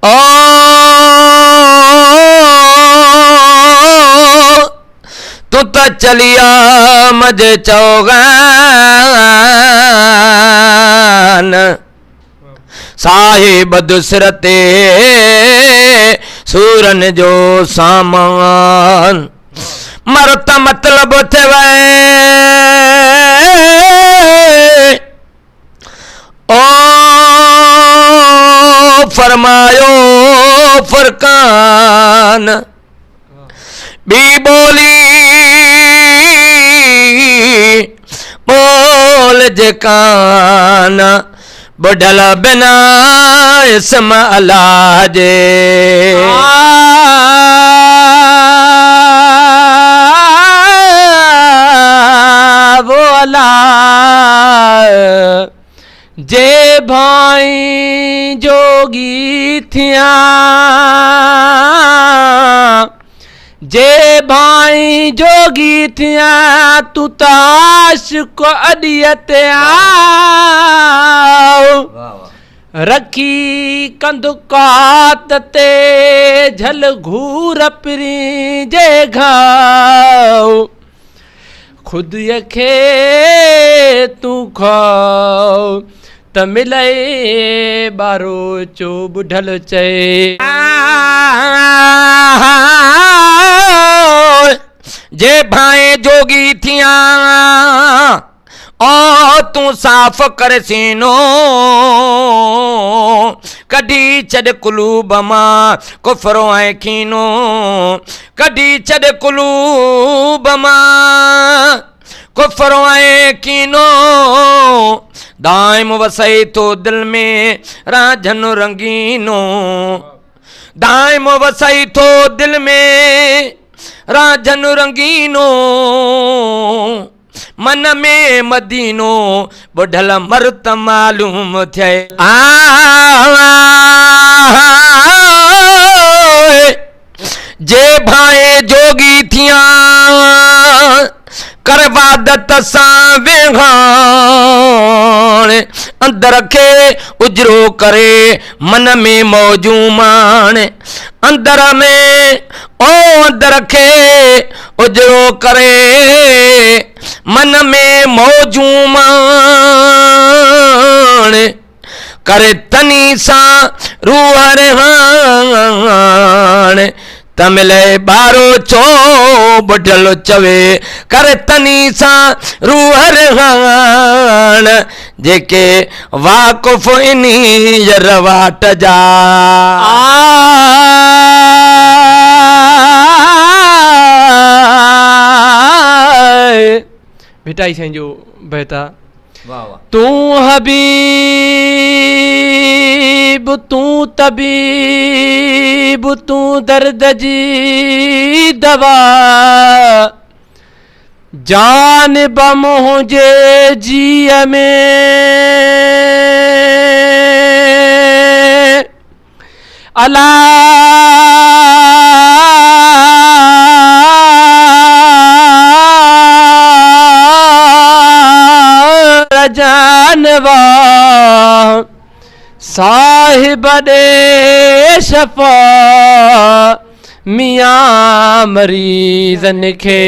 ओ तू तो चलिया मजे चौगान साहिब दुसरते सूरन जो सामान मरत मतलब थे ओ फरमायो फरकान भी बोली बोल जकान बुढ़ल बिना इसम अल्लाह जे वो अल्लाह जे भाई जोगी थिया जे भाई जोगी थिया तू ताश को अडियत आओ रखी कंदुकात ते झल घूर पिरी जे घाओ खुद यखे तू खाओ त मिले बारो चो बुढ़ल चे जे भाई जोगी थिया ओ तू साफ कर सीनो कदी छड़ कुलूब मां कुफरो है कीनो कदी छड़ कुलूब मां कुफरो है कीनो दाइम वसई तो दिल में राजन रंगीनो दाइम वसई तो दिल में राजन रंगीनो मन में मदीनो बुढ़ल मरत मालूम थे जे भाई जोगी थिया कर वादत सां वेहान अंदर के उजरो करे मन में मौजू मान अंदर में ओ अंदर के उजरो करे मन में मौजू मान करे तनी सा रूह रेहान तमिले बारो चो बुढ़ल चवे कर तनी सा रूह रेहान जेके वाकुफ इनी यरवाट जा बेटा ही जो बेटा तू हबीब तू तबीब तू दर्द जी दवा जान बमुझे जिय में अला जानवा साहिब दे शफा मियां मरीजन खे